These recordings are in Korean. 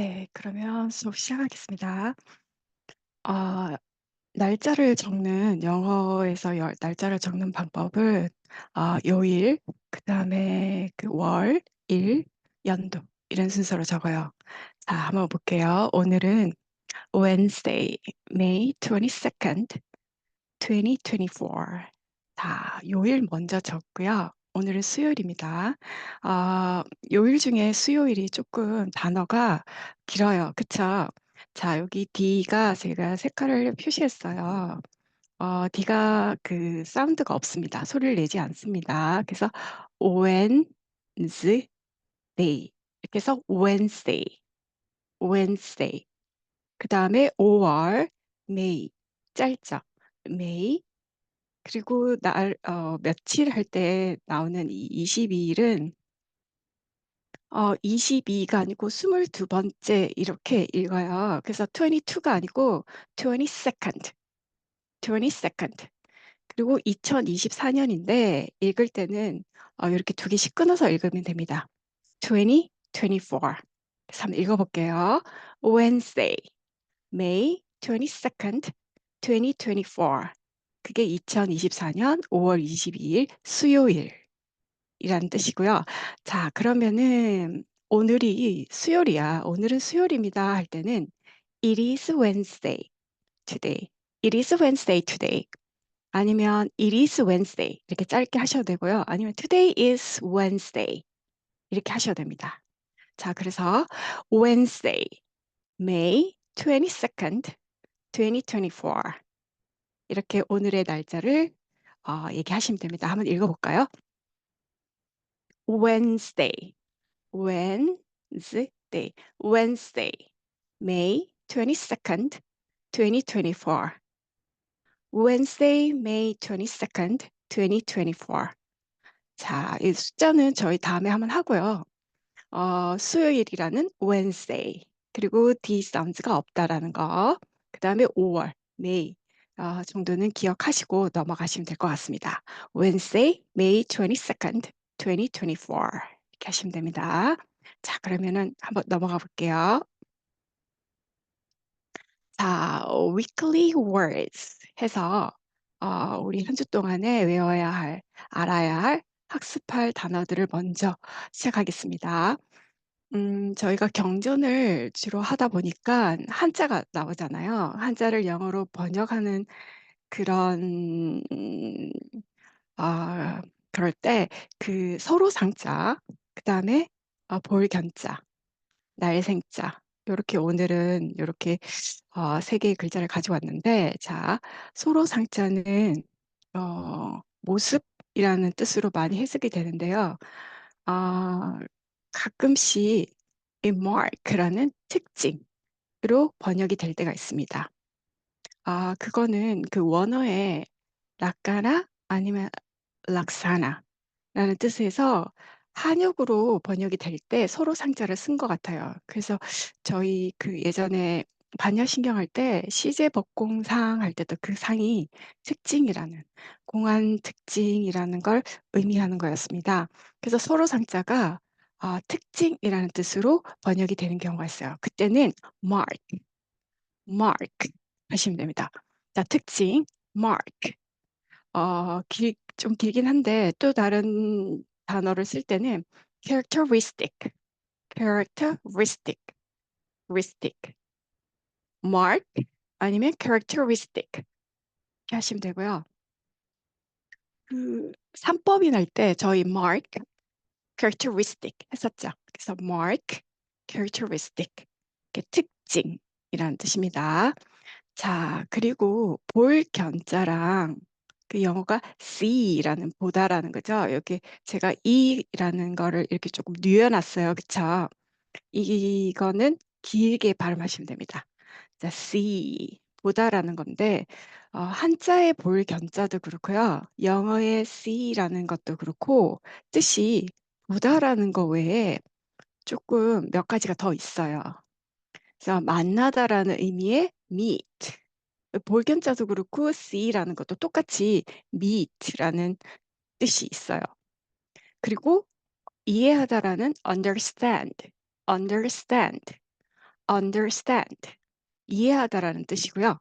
네, 그러면 수업 시작하겠습니다. 아, 날짜를 적는 영어에서 날짜를 적는 방법은 요일, 그다음에 그 월, 일, 연도 이런 순서로 적어요. 자, 한번 볼게요. 오늘은 Wednesday, May 22nd, 2024. 자, 요일 먼저 적고요. 오늘은 수요일입니다. 아, 요일 중에 수요일이 조금 단어가 길어요. 그쵸? 자, 여기 D가 제가 색깔을 표시했어요. D가 그 사운드가 없습니다. 소리를 내지 않습니다. 그래서 Wednesday 이렇게 해서 Wednesday, Wednesday. 그 다음에 5월 May 짧죠? May. 그리고 며칠 할 때 나오는 이 22일은 22가 아니고 22번째 이렇게 읽어요. 그래서 22가 아니고 22nd, 22nd. 그리고 2024년인데 읽을 때는 이렇게 두 개씩 끊어서 읽으면 됩니다. 2024. 그래서 한번 읽어볼게요. Wednesday, May 22nd, 2024. 그게 2024년 5월 22일 수요일이라는 뜻이고요. 자, 그러면은 오늘이 수요일이야. 오늘은 수요일입니다 할 때는 It is Wednesday today. It is Wednesday today. 아니면 It is Wednesday 이렇게 짧게 하셔도 되고요. 아니면 Today is Wednesday 이렇게 하셔도 됩니다. 자, 그래서 Wednesday, May 22nd, 2024. 이렇게 오늘의 날짜를 얘기하시면 됩니다. 한번 읽어볼까요? Wednesday, Wednesday, Wednesday, May 22nd, 2024. Wednesday, May 22nd, 2024. 자, 이 숫자는 저희 다음에 한번 하고요. 수요일이라는 Wednesday, 그리고 D 사운드가 없다라는 거, 그 다음에 5월, May 정도는 기억하시고 넘어가시면 될 것 같습니다. Wednesday, May 22nd, 2024 이렇게 하시면 됩니다. 자, 그러면은 한번 넘어가 볼게요. 자, weekly words 해서 우리 한 주 동안에 외워야 할, 알아야 할, 학습할 단어들을 먼저 시작하겠습니다. 저희가 경전을 주로 하다 보니까 한자가 나오잖아요. 한자를 영어로 번역하는 그런, 그럴 때 그 서로 상자, 그 다음에 볼견자, 날생자, 요렇게 오늘은 요렇게 세 개의 글자를 가져왔는데, 자, 서로 상자는 모습이라는 뜻으로 많이 해석이 되는데요. 아, 가끔씩 이 mark라는 특징으로 번역이 될 때가 있습니다. 그거는 그 원어의 락가나 아니면 락사나라는 뜻에서 한역으로 번역이 될 때 서로 상자를 쓴 것 같아요. 그래서 저희 그 예전에 반야신경 할 때 시제법공상 할 때도 그 상이 특징이라는 공안 특징이라는 걸 의미하는 거였습니다. 그래서 서로 상자가 특징이라는 뜻으로 번역이 되는 경우가 있어요. 그때는 mark, mark 하시면 됩니다. 자, 특징, mark. 좀 길긴 한데 또 다른 단어를 쓸 때는 characteristic, characteristic, ristic, mark 아니면 characteristic 이렇게 하시면 되고요. 그 산법인 할 때 저희 mark, characteristic 했었죠. 그래서 mark, characteristic 이렇게 특징이라는 뜻입니다. 자, 그리고 볼 견자랑 그 영어가 see라는 보다라는 거죠. 여기 제가 e라는 거를 이렇게 조금 뉘어놨어요. 그쵸? 이거는 길게 발음하시면 됩니다. 자, see, 보다라는 건데 한자의 볼 견자도 그렇고요. 영어의 see라는 것도 그렇고 뜻이 보다라는 거 외에 조금 몇 가지가 더 있어요. 그래서 만나다라는 의미의 meet. 볼견자도 그렇고 see라는 것도 똑같이 meet라는 뜻이 있어요. 그리고 이해하다라는 understand, understand. understand, 이해하다라는 뜻이고요.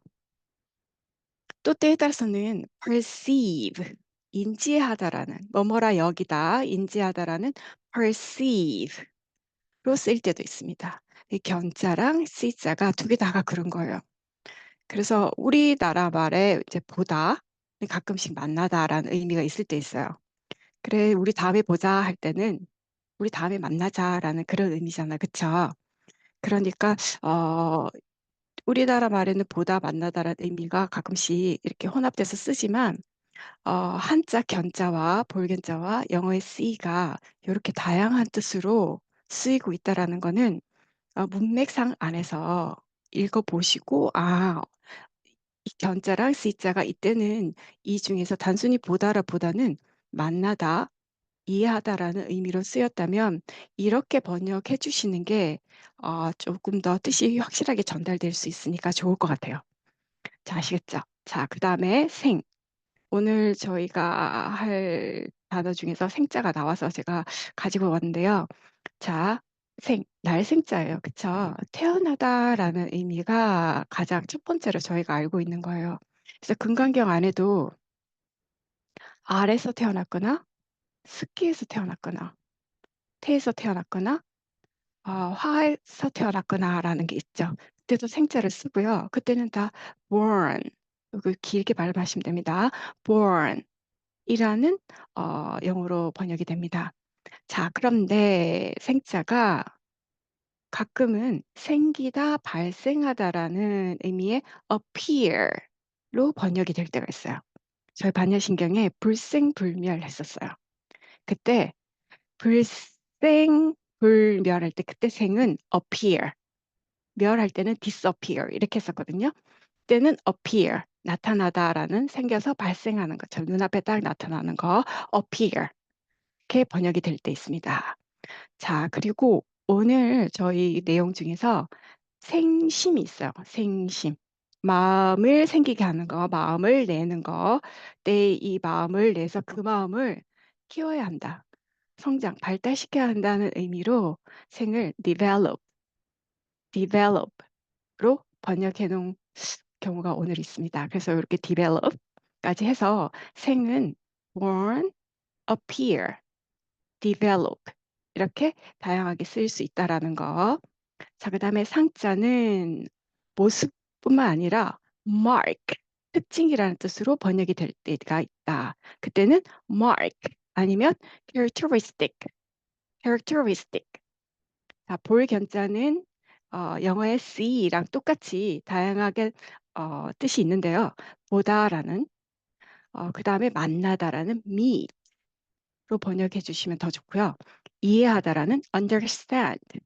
또 때에 따라서는 perceive, 인지하다라는, 뭐뭐라 여기다, 인지하다라는 perceive로 쓰일 때도 있습니다. 이 견자랑 C자가 두 개 다가 그런 거예요. 그래서 우리나라 말에 이제 보다, 가끔씩 만나다라는 의미가 있을 때 있어요. 그래, 우리 다음에 보자 할 때는 우리 다음에 만나자라는 그런 의미잖아요. 그쵸? 그러니까, 우리나라 말에는 보다 만나다라는 의미가 가끔씩 이렇게 혼합돼서 쓰지만, 한자 견자와 볼견자와 영어의 C가 이렇게 다양한 뜻으로 쓰이고 있다라는 거는 문맥상 안에서 읽어보시고, 이 견자랑 C자가 이때는 이 중에서 단순히 보다라 보다는 만나다, 이해하다라는 의미로 쓰였다면 이렇게 번역해 주시는 게 조금 더 뜻이 확실하게 전달될 수 있으니까 좋을 것 같아요. 자, 아시겠죠? 자, 그다음에 생. 오늘 저희가 할 단어 중에서 생자가 나와서 제가 가지고 왔는데요. 자, 날생자예요. 그쵸? 태어나다라는 의미가 가장 첫 번째로 저희가 알고 있는 거예요. 그래서 금강경 안에도 알에서 태어났거나 습기에서 태어났거나 태에서 태어났거나 화에서 태어났거나라는 게 있죠. 그때도 생자를 쓰고요. 그때는 다 born, 그 길게 발음하시면 됩니다. born 이라는 영어로 번역이 됩니다. 자, 그런데 생자가 가끔은 생기다, 발생하다라는 의미의 appear로 번역이 될 때가 있어요. 저희 반려신경에 불생불멸했었어요. 그때 불생불멸할 때 그때 생은 appear, 멸할 때는 disappear 이렇게 했었거든요. 그때는 appear, 나타나다라는 생겨서 발생하는 것처럼 눈앞에 딱 나타나는 거 appear 이렇게 번역이 될 때 있습니다. 자, 그리고 오늘 저희 내용 중에서 생심이 있어요. 생심. 마음을 생기게 하는 거, 마음을 내는 거. 내 이 마음을 내서 그 마음을 키워야 한다. 성장, 발달시켜야 한다는 의미로 생을 develop로 번역해 놓은 경우가 오늘 있습니다. 그래서 이렇게 develop까지 해서 생은 born, appear, develop 이렇게 다양하게 쓰일 수 있다라는 거. 자, 그다음에 상자는 모습뿐만 아니라 mark, 특징이라는 뜻으로 번역이 될 때가 있다. 그때는 mark 아니면 characteristic. 자, 볼 견자는 영어의 see랑 똑같이 다양하게 뜻이 있는데요. 보다라는 그다음에 만나다라는 meet로 번역해 주시면 더 좋고요. 이해하다라는 understand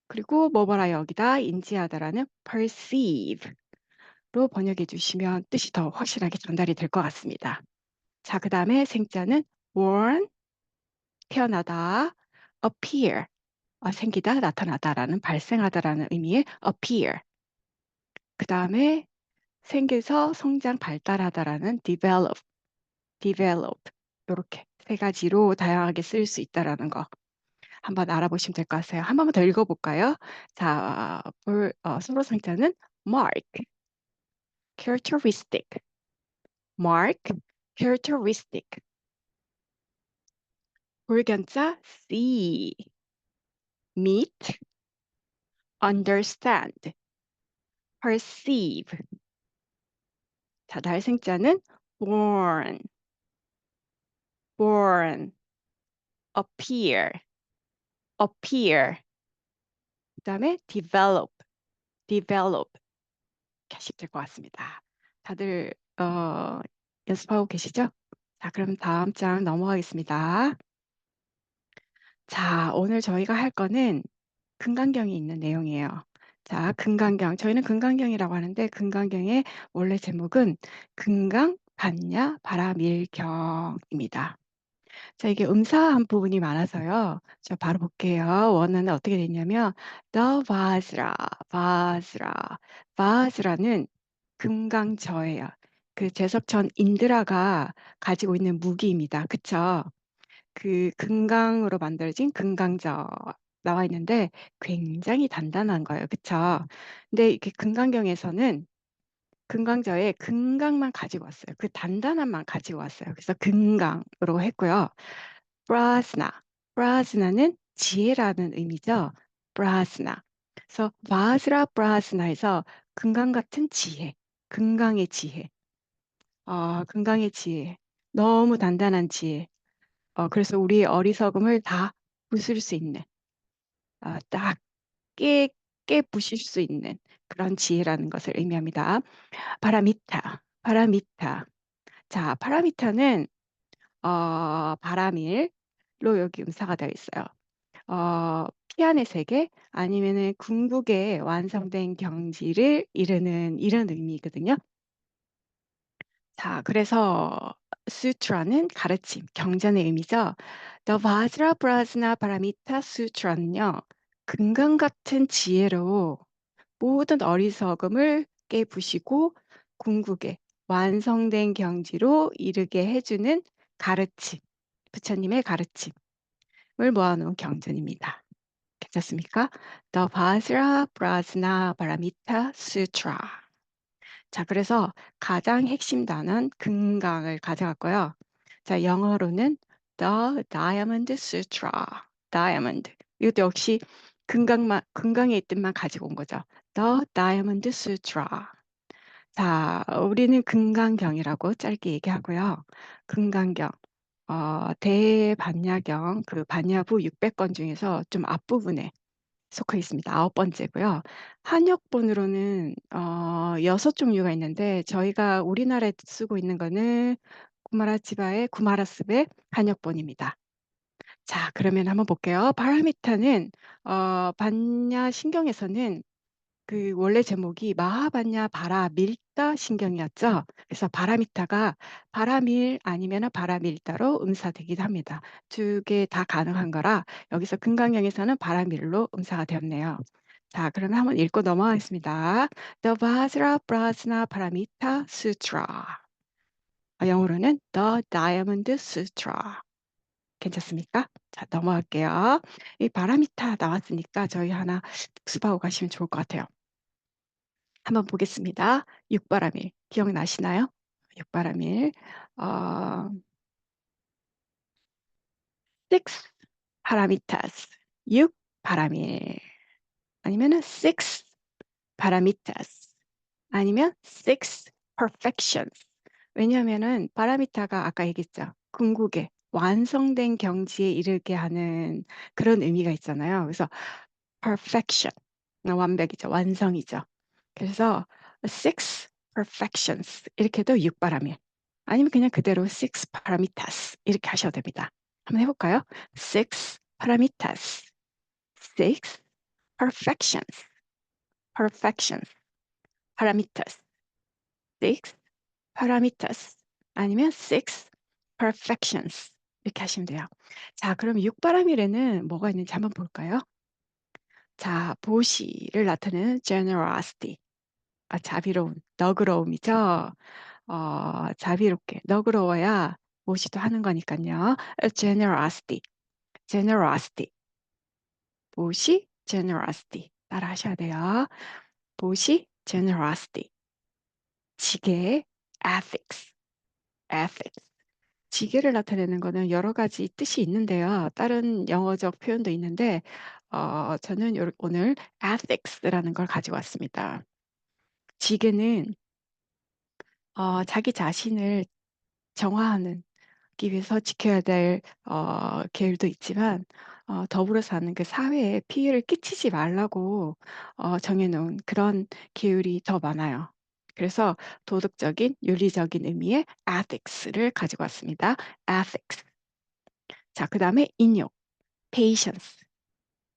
그리고 뭐뭐라 여기다 인지하다라는 perceive로 번역해 주시면 뜻이 더 확실하게 전달이 될 것 같습니다. 자, 그다음에 생자는 born 태어나다, appear 생기다, 나타나다라는 발생하다라는 의미의 appear. 그다음에 생겨서 성장, 발달하다라는 develop. 이렇게 세 가지로 다양하게 쓸 수 있다라는 거 한번 알아보시면 될 것 같아요. 한 번만 더 읽어볼까요? 자, 서로 상자는 mark, characteristic, mark, characteristic. 볼견자 see, meet, understand, perceive. 자, 날생자는 born, appear. 그다음에 develop. 이렇게 하시면 될 것 같습니다. 다들 연습하고 계시죠? 자, 그럼 다음 장 넘어가겠습니다. 자, 오늘 저희가 할 거는 금강경이 있는 내용이에요. 자, 금강경. 저희는 금강경이라고 하는데 금강경의 원래 제목은 금강 반야 바라밀경입니다. 자, 이게 음사한 부분이 많아서요. 저 바로 볼게요. 원어는 어떻게 됐냐면 the Vajra는 금강저예요. 그 제석천 인드라가 가지고 있는 무기입니다. 그쵸? 그 금강으로 만들어진 금강저. 나와 있는데 굉장히 단단한 거예요. 그쵸? 근데 이렇게 금강경에서는 금강저에 금강만 가지고 왔어요. 그 단단함만 가지고 왔어요. 그래서 금강으로 했고요. prajna, prajna는 지혜라는 의미죠. prajna. 그래서 vajra prajna에서 금강 같은 지혜, 금강의 지혜, 금강의 지혜, 너무 단단한 지혜. 그래서 우리의 어리석음을 다 부술 수 있는, 딱 깨, 깨부실 수 있는 그런 지혜라는 것을 의미합니다. 파라미타, 파라미타. 자, 파라미타는 바라밀로 여기 음사가 되어 있어요. 피안의 세계 아니면은 궁극의 완성된 경지를 이루는 이런 의미거든요. 자, 그래서 수트라는 가르침, 경전의 의미죠. The Vajraprajna Paramita Sutra는요, 금강 같은 지혜로 모든 어리석음을 깨부시고 궁극의 완성된 경지로 이르게 해주는 가르침, 부처님의 가르침을 모아놓은 경전입니다. 괜찮습니까? The Vajraprajna Paramita Sutra. 자, 그래서 가장 핵심 단어는 금강을 가져갔고요. 자, 영어로는 The Diamond Sutra. Diamond. 이것도 역시 금강의 뜻만 가지고 온 거죠. The Diamond Sutra. 자, 우리는 금강경이라고 짧게 얘기하고요. 금강경, 대반야경, 그 반야부 600권 중에서 좀 앞부분에 속해 있습니다. 아홉 번째고요. 한역본으로는 6종류가 있는데 저희가 우리나라에 쓰고 있는 거는 구마라치바의 구마라습의 한역본입니다. 자, 그러면 한번 볼게요. 파라미타는 반야 신경에서는 그 원래 제목이 마하반야 바라밀다 신경이었죠. 그래서 바라미타가 바라밀 아니면 바라밀다로 음사되기도 합니다. 두 개 다 가능한 거라 여기서 금강경에서는 바라밀로 음사가 되었네요. 자, 그러면 한번 읽고 넘어가겠습니다. The Vajraprajna Paramita Sutra. 영어로는 The Diamond Sutra. 괜찮습니까? 자, 넘어갈게요. 이 바라미타 나왔으니까 저희 하나 복습하고 가시면 좋을 것 같아요. 한번 보겠습니다. 육바라밀 기억나시나요? 육바라밀 어, six parameters 육 바라밀 아니면은 six parameters 아니면 six perfections. 왜냐하면은 파라미타가 아까 얘기했죠. 궁극의 완성된 경지에 이르게 하는 그런 의미가 있잖아요. 그래서 perfection 완벽이죠. 완성이죠. 그래서 six perfections 이렇게도 육바라밀 아니면 그냥 그대로 six parameters 이렇게 하셔도 됩니다. 한번 해볼까요? six parameters, six perfections, perfections, parameters, six parameters 아니면 six perfections 이렇게 하시면 돼요. 자, 그럼 육바라밀에는 뭐가 있는지 한번 볼까요? 자, 보시를 나타내는 generosity, 자비로운, 너그러움이죠. 자비롭게, 너그러워야 무시도 하는 거니까요. generosity, generosity, 무시, generosity 따라 하셔야 돼요. 무시, generosity, 지게, ethics, ethics. 지게를 나타내는 거는 여러 가지 뜻이 있는데요. 다른 영어적 표현도 있는데, 저는 오늘 ethics라는 걸 가지고 왔습니다. 지게는 자기 자신을 정화하는 기 위해서 지켜야 될 계율도 있지만 더불어 사는 그 사회에 피해를 끼치지 말라고 정해놓은 그런 계율이 더 많아요. 그래서 도덕적인, 윤리적인 의미의 ethics를 가지고 왔습니다. ethics. 자, 그 다음에 인욕, patience,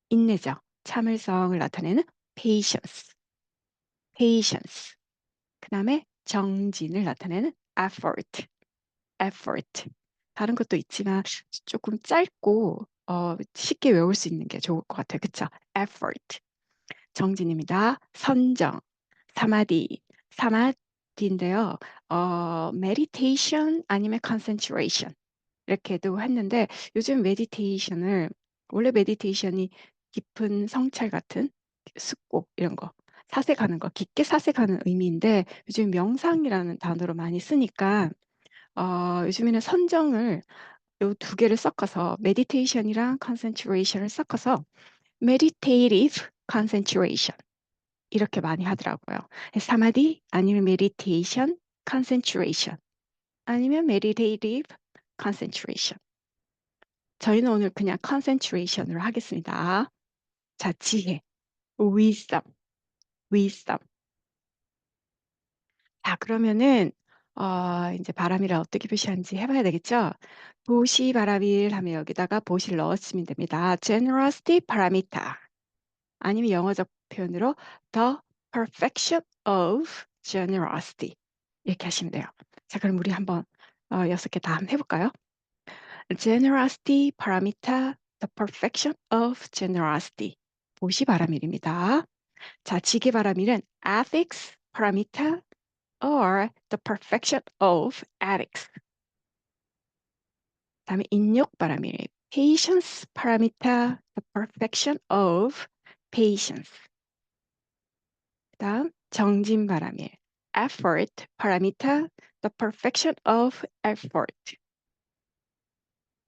인내죠. 참을성을 나타내는 patience, patience. 그 다음에 정진을 나타내는 effort, effort. 다른 것도 있지만 조금 짧고 쉽게 외울 수 있는 게 좋을 것 같아요. 그쵸? effort. 정진입니다. 선정, 사마디, 사마디인데요. meditation 아니면 concentration 이렇게도 했는데 요즘 메디테이션을 원래 메디테이션이 깊은 성찰 같은 습곡 이런 거 사색하는 거 깊게 사색하는 의미인데 요즘 명상이라는 단어로 많이 쓰니까 요즘에는 선정을 요 두 개를 섞어서 meditation이랑 concentration을 섞어서 meditative concentration 이렇게 많이 하더라고요. 사마디 아니면 meditation concentration 아니면 meditative concentration. 저희는 오늘 그냥 concentration으로 하겠습니다. 자, 지혜, wisdom, wisdom. 자, 그러면은 인제 바람이를 어떻게 표시하는지 해 봐야 되겠죠? 도시 바람일 하면 여기다가 보시를 넣으시면 됩니다. generosity parameter 아니면 영어적 표현으로 the perfection of generosity 이렇게 하시면 돼요. 자, 그럼 우리 한번 6개 다 한번 해 볼까요? generosity parameter the perfection of generosity 보시 바람일입니다. 자, 지게 바람일은 ethics parameter or the perfection of ethics. 다음에 인욕바람일 patience parameter the perfection of patience. 그다음 정진바람일 effort parameter the perfection of effort.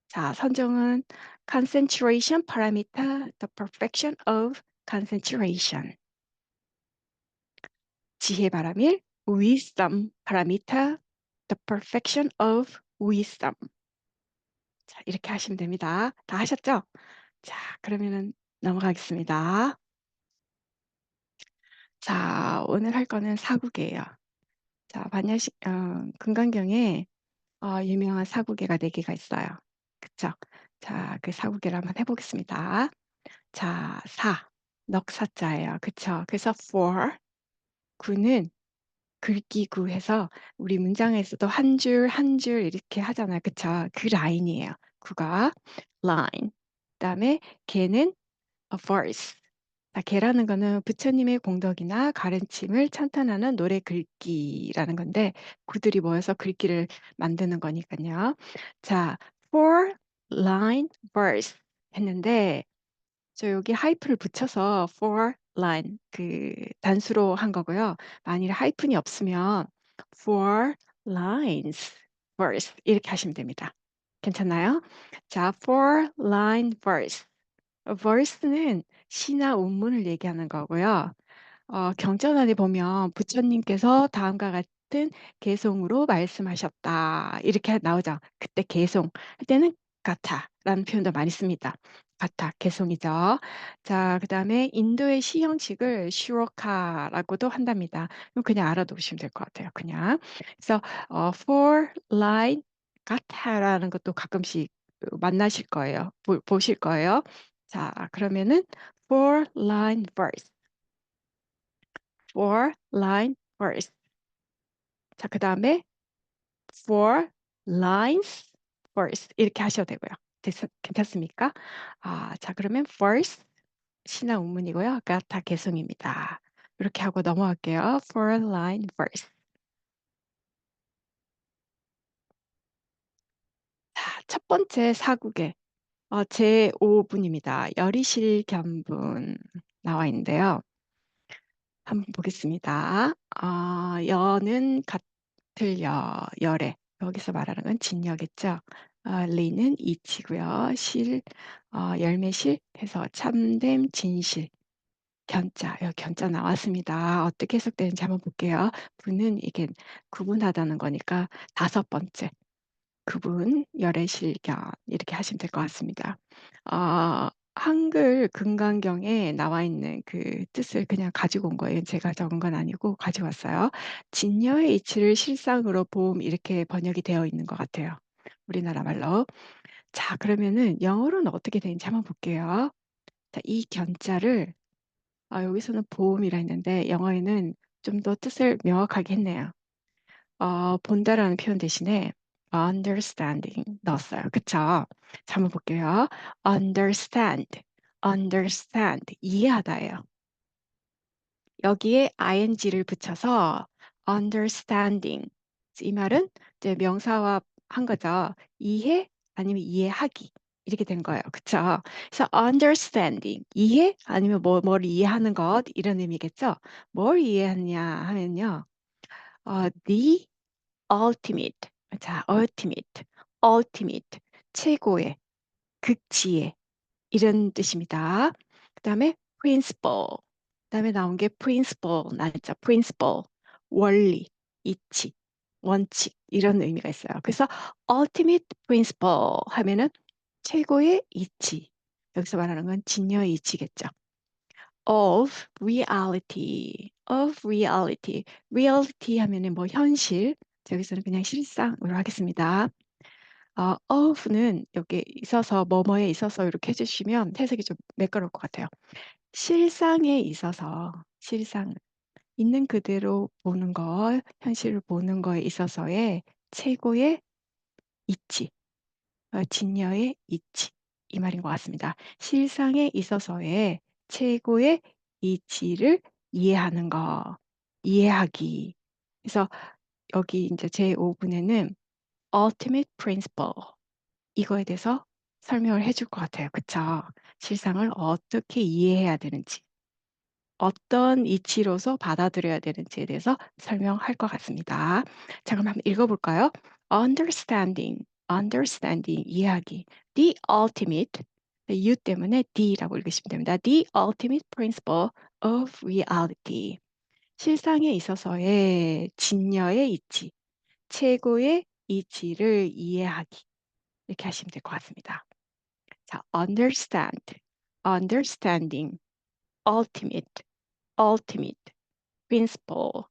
자, 선정은 concentration parameter the perfection of concentration. 지혜바람일 wisdom parameter the perfection of wisdom. 자, 이렇게 하시면 됩니다. 다 하셨죠? 자, 그러면은 넘어가겠습니다. 자, 오늘 할 거는 사국이에요. 자, 금강경에 유명한 사국예가 4 개가 있어요. 그쵸? 자, 그 사국예를 한번 해 보겠습니다. 자, 넉사자예요. 그쵸? 그래서 for 구는 글귀구 해서 우리 문장에서도 한 줄 한 줄 이렇게 하잖아요. 그쵸? 그 라인이에요. 구가 line. 그다음에 개는 a verse. 자, 개라는 거는 부처님의 공덕이나 가르침을 찬탄하는 노래 글귀라는 건데 구들이 모여서 글귀를 만드는 거니깐요. 자, four line verse 했는데 저 여기 하이픈을 붙여서 for line 그 단수로 한 거고요. 만일에 하이픈이 없으면 for lines verse 이렇게 하시면 됩니다. 괜찮나요? 자, for line verse. verse는 시나 운문을 얘기하는 거고요. 경전안에 보면 부처님께서 다음과 같은 개송으로 말씀하셨다. 이렇게 나오죠. 그때 개송 할 때는 가타라는 표현도 많이 씁니다. 가타, 개송이죠. 자, 그다음에 인도의 시 형식을 슈로카라고도 한답니다. 그럼 그냥 알아두시면 될 것 같아요. 그냥. 그래서 four line 가타라는 것도 가끔씩 만나실 거예요. 보실 거예요. 자, 그러면은 four line verse. four line verse. 자, 그다음에 four lines verse 이렇게 하셔도 되고요. 괜찮습니까? 자, 그러면 verse 시나 운문이고요. 아까 다 개성입니다. 이렇게 하고 넘어갈게요. four line verse. 자, 첫 번째 사국에 제5분입니다. 열이실견분 나와 있는데요. 한번 보겠습니다. 여는 같을 열에 여기서 말하는 건 진여겠죠. 리는 이치고요. 열매실 해서 참됨 진실. 견자 여기 견자 나왔습니다. 어떻게 해석되는지 한번 볼게요. 분은 이게 구분하다는 거니까 다섯 번째 구분 열의 실견 이렇게 하시면 될 것 같습니다. 한글 금강경에 나와 있는 그 뜻을 그냥 가지고 온 거예요. 제가 적은 건 아니고 가지고 왔어요. "진여의 이치를 실상으로 봄." 이렇게 번역이 되어 있는 것 같아요, 우리나라 말로. 자, 그러면은 영어로는 어떻게 되는지 한번 볼게요. 자, 이 견자를 여기서는 보음이라 했는데 영어에는 좀 더 뜻을 명확하게 했네요. 본다라는 표현 대신에 understanding 넣었어요. 그쵸? 자, 한번 볼게요. understand, understand 이해하다예요. 여기에 ing를 붙여서 understanding 이 말은 이제 명사화 한 거죠. 이해 아니면 이해하기. 이렇게 된 거예요. 그쵸? 그래서 understanding 이해 아니면 뭐를 이해하는 것 이런 의미겠죠? 뭘 이해하느냐 하면요. the ultimate 자 ultimate 최고의 극치의 이런 뜻입니다. 그다음에 principle 그다음에 나온 게 principle 나왔죠. principle 원리, 이치, 원칙 이런 의미가 있어요. 그래서 ultimate principle 하면은 최고의 이치. 여기서 말하는 건 진여의 이치겠죠. of reality. reality 하면은 뭐 현실. 여기서는 그냥 실상으로 하겠습니다. of는 여기 있어서 뭐뭐에 있어서 이렇게 해주시면 해석이 좀 매끄러울 것 같아요. 실상에 있어서 실상 있는 그대로 보는 것, 현실을 보는 거에 있어서의 최고의 이치, 진여의 이치 이 말인 것 같습니다. 실상에 있어서의 최고의 이치를 이해하는 거, 이해하기. 그래서 여기 이제 제5분에는 ultimate principle 이거에 대해서 설명을 해줄 것 같아요. 그쵸? 실상을 어떻게 이해해야 되는지, 어떤 이치로서 받아들여야 되는지에 대해서 설명할 것 같습니다. 자, 그럼 한번 읽어볼까요? understanding, 이해하기. The ultimate, you 때문에 D라고 읽으시면 됩니다. The ultimate principle of reality. 실상에 있어서의 진여의 이치, 최고의 이치를 이해하기. 이렇게 하시면 될 것 같습니다. 자, understanding, ultimate, principle,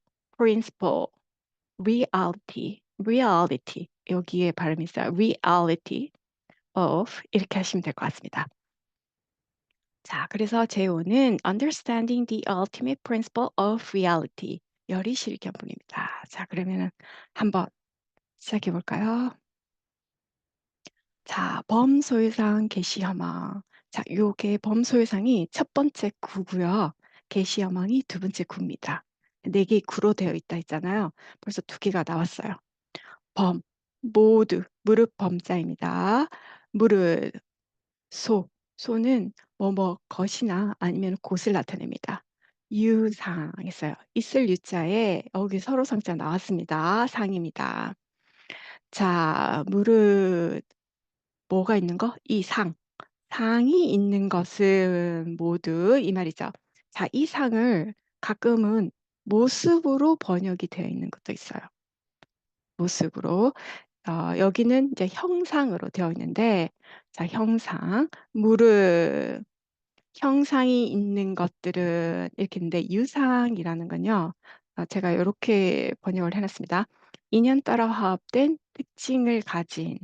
reality. 여기에 발음이 있어요. reality of 이렇게 하시면 될 것 같습니다. 자, 그래서 제5는 understanding the ultimate principle of reality. 열이 실견문입니다. 자, 그러면은 한번 시작해 볼까요? 자, 범소유상 개시현황. 자, 요게 범소유상이 첫 번째 구고요. 개시현황이 두 번째 구입니다. 네 개의 구로 되어 있다 했잖아요. 벌써 두 개가 나왔어요. 범, 모두, 무릇 범자입니다. 무릇, 소는 뭐뭐 것이나 아니면 곳을 나타냅니다. 유상 했어요. 있을 유자에 여기 서로성자 나왔습니다. 상입니다. 자, 무릇 뭐가 있는 거? 이 상이 있는 것은 모두 이 말이죠. 자, 이 상을 가끔은 모습으로 번역이 되어 있는 것도 있어요. 모습으로. 여기는 이제 형상으로 되어 있는데, 자, 무릇, 형상이 있는 것들은 이렇게 있는데, 유상이라는 건요, 제가 이렇게 번역을 해놨습니다. 인연 따라 화합된 특징을 가진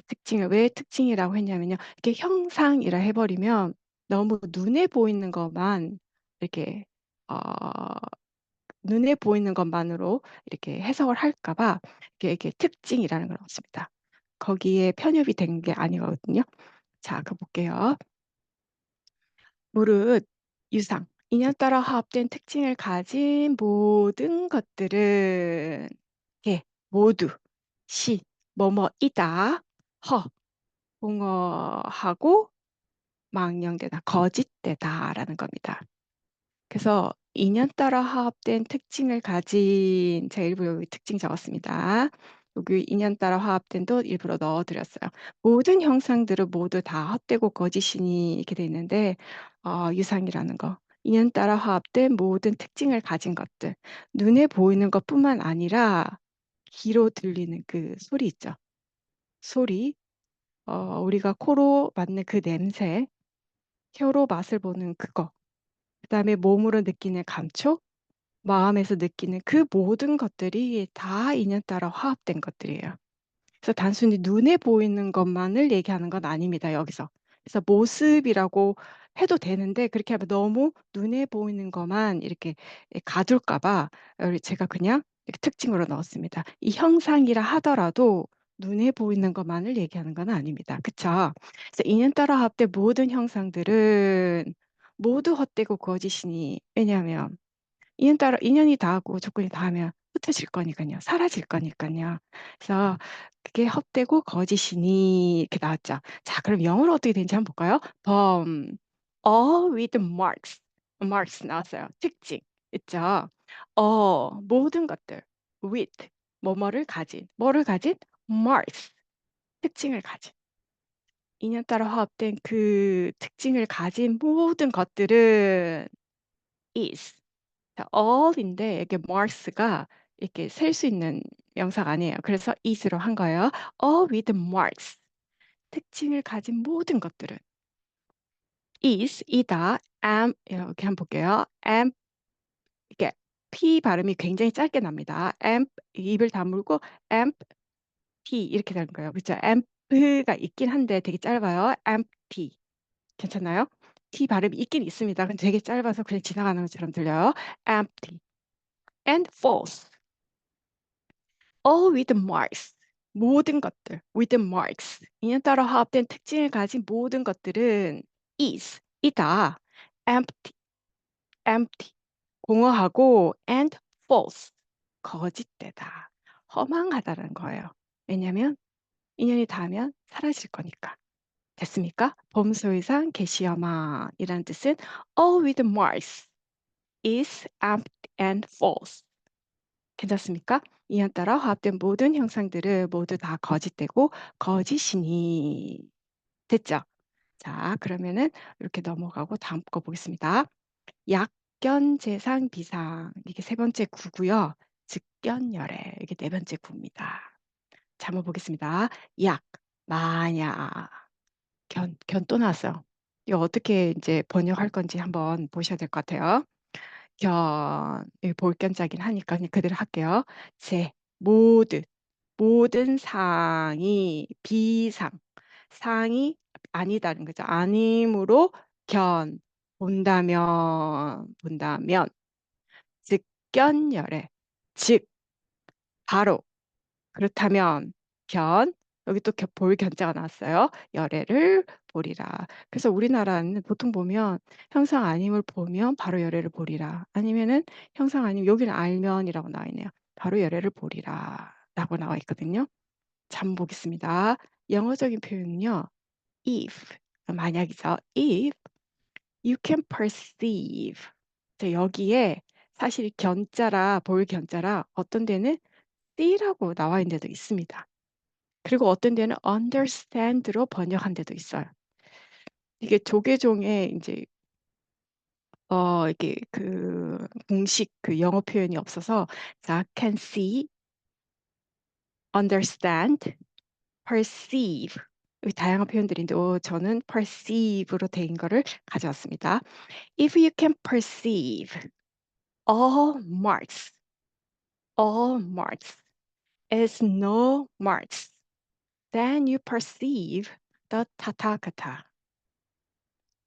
특징을 왜 특징이라고 했냐면요. 이렇게 형상이라 해버리면 너무 눈에 보이는 것만 이렇게 어, 눈에 보이는 것만으로 이렇게 해석을 할까 봐 이게 특징이라는 걸 넣습니다. 거기에 편협이 된 게 아니거든요. 자, 그 볼게요. 무릇 유상 인연 따라 화합된 특징을 가진 모든 것들은 예, 모두 시 뭐뭐이다 허 공허하고 망령되다, 거짓되다라는 겁니다. 그래서 인연 따라 화합된 특징을 가진 제가 일부러 여기 특징 적었습니다. 여기 인연 따라 화합된도 일부러 넣어드렸어요. 모든 형상들은 모두 다 헛되고 거짓이니 이렇게 돼 있는데 유상이라는 거. 인연 따라 화합된 모든 특징을 가진 것들. 눈에 보이는 것뿐만 아니라 귀로 들리는 그 소리 있죠. 소리. 우리가 코로 맡는 그 냄새, 혀로 맛을 보는 그거, 그다음에 몸으로 느끼는 감촉, 마음에서 느끼는 그 모든 것들이 다 인연 따라 화합된 것들이에요. 그래서 단순히 눈에 보이는 것만을 얘기하는 건 아닙니다, 여기서. 그래서 모습이라고 해도 되는데 그렇게 하면 너무 눈에 보이는 것만 이렇게 가둘까 봐 제가 그냥 이렇게 특징으로 넣었습니다. 이 형상이라 하더라도 눈에 보이는 것만을 얘기하는 건 아닙니다. 그쵸? 그래서 인연 따라 합된 모든 형상들은 모두 헛되고 거짓이니 왜냐하면 인연 따라 인연이 다하고 조건이 다하면 흩어질 거니깐요. 사라질 거니깐요. 그래서 그게 헛되고 거짓이니 이렇게 나왔죠. 자 그럼 영어로 어떻게 되는지 한번 볼까요? 범 all with marks. marks 나왔어요. 특징 있죠. 모든 것들 with 뭐뭐를 가진 뭐를 가진 marks 특징을 가진 인연 따라 화합된 그 특징을 가진 모든 것들은 is 자 all인데 이게 marks가 이렇게 셀 수 있는 명사가 아니에요. 그래서 is로 한 거예요. all with marks 특징을 가진 모든 것들은 is 이다 am 이렇게 한번 볼게요. am 이게 p 발음이 굉장히 짧게 납니다. amp 입을 다물고 amp t 이렇게 되는 거예요. 그죠? amp가 있긴 한데 되게 짧아요. empty 괜찮나요? t 발음이 있긴 있습니다. 근데 되게 짧아서 그냥 지나가는 것처럼 들려요. empty and false. all with marks. 모든 것들 with marks. 인연 따라 화합된 특징을 가진 모든 것들은 is 이다. empty empty 공허하고 and false 거짓되다. 허망하다는 거예요. 왜냐하면 인연이 닿으면 사라질 거니까. 됐습니까? 범소이상 계시어마이라는 뜻은 all with marks is empty and false. 괜찮습니까? 이에 따라 화합된 모든 형상들은 모두 다 거짓되고 거짓이니. 됐죠? 자, 그러면은 이렇게 넘어가고 다음 거 보겠습니다. 약견재상 비상 이게 세 번째 구고요. 즉견열애 이게 네 번째 구입니다. 자, 한번 보겠습니다. 약 만약 견 또 나왔어요. 이거 어떻게 인제 번역할 건지 한번 보셔야 될 것 같아요. 견 이 볼견자긴 하니까 그냥 그대로 할게요. 제 모든, 모든 상이 비상, 상이 아니다는 거죠. 아님으로 견 본다면 즉견열에 즉 바로 그렇다면 견 여기 또 겨 볼 견자가 나왔어요. 열애를 보리라. 그래서 우리나라는 보통 보면 형상 아님을 보면 바로 열애를 보리라. 아니면은 형상 아님 여기는 알면이라고 나와 있네요. 바로 열애를 보리라라고 나와 있거든요. 자 한번 보겠습니다. 영어적인 표현은요. if 만약이죠. if you can perceive 자 여기에 사실 견자라 볼 견자라 어떤 데는 see라고 나와 있는 데도 있습니다. 그리고 어떤 데는 understand로 번역한 데도 있어요. 이게 조계종의 인제 이게 그 공식 그 영어 표현이 없어서 자 can see, understand, perceive 이 다양한 표현들인데 저는 perceive로 된 거를 가져왔습니다. If you can perceive all marks, all marks as no marks, then you perceive the 타타카타.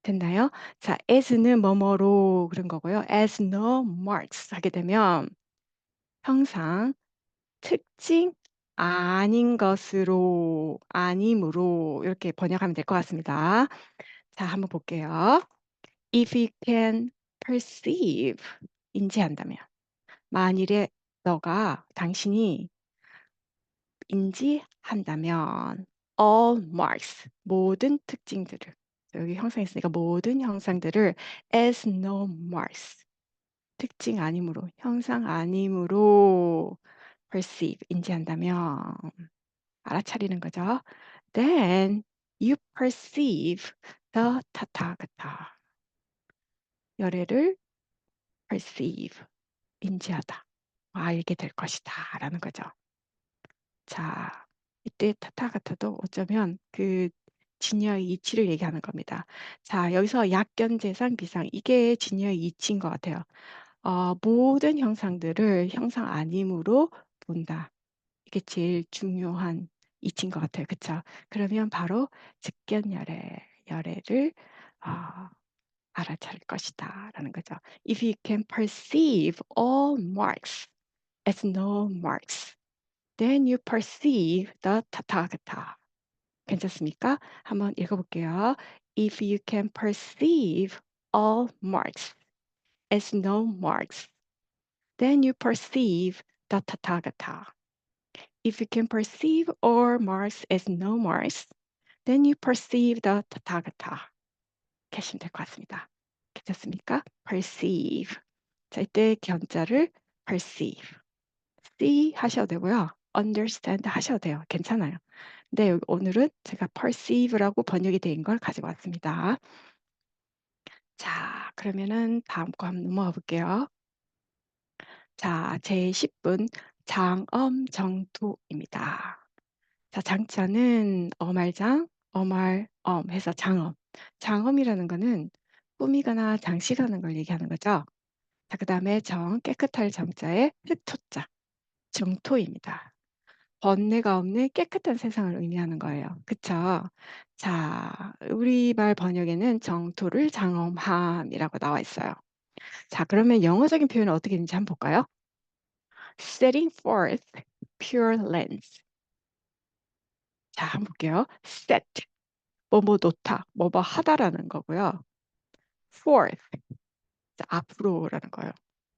됐나요? 자, as는 뭐뭐로 그런 거고요. as no marks 하게 되면 형상, 특징 아닌 것으로, 아님으로 이렇게 번역하면 될 것 같습니다. 자, 한번 볼게요. If you can perceive 인지한다면 만일에 너가 당신이 인지한다면 all marks 모든 특징들을 여기 형상 있으니까 모든 형상들을 as no marks 특징 아님으로 형상 아님으로 perceive 인지한다면 알아차리는 거죠. Then you perceive the 타타그타 열애를 perceive 인지하다 알게 될 것이다라는 거죠. 자, 이때 타타가타도 어쩌면 그 진여의 이치를 얘기하는 겁니다. 자, 여기서 약견재상 비상 이게 진여의 이치인 것 같아요. 모든 형상들을 형상 아님으로 본다. 이게 제일 중요한 이치인 것 같아요. 그쵸? 그러면 바로 즉견열애, 열애를 어, 알아차릴 것이다라는 거죠. If you can perceive all marks as no marks, then you perceive the 타타그타. 괜찮습니까? 한번 읽어볼게요. If you can perceive all marks as no marks, then you perceive 따타타가타. If you can perceive all Mars as no Mars, then you perceive the 타타가타. 이렇게 하시면 될 것 같습니다. 괜찮습니까? perceive. 자, 이때 견자를 perceive. see 하셔도 되고요. understand 하셔도 돼요. 괜찮아요. 근데 오늘은 제가 perceive라고 번역이 된 걸 가지고 왔습니다. 자, 그러면은 다음 거 한번 넘어가 볼게요. 자, 제 10분 장엄정토입니다. 자, 장자는 어말장, 어말엄 해서 장엄. 장엄이라는 거는 꾸미거나 장식하는 걸 얘기하는 거죠. 자, 그다음에 정, 깨끗할 정자에 흑토자, 정토입니다. 번뇌가 없는 깨끗한 세상을 의미하는 거예요. 그쵸? 자, 우리말 번역에는 정토를 장엄함이라고 나와 있어요. 자, 그러면 영어적인 표현은 어떻게 되는지 한번 볼까요? setting forth pure lens. 자, 한번 볼게요. set, 뭐뭐 놓다, 뭐뭐 하다라는 거고요. forth, 자, 앞으로라는 거예요.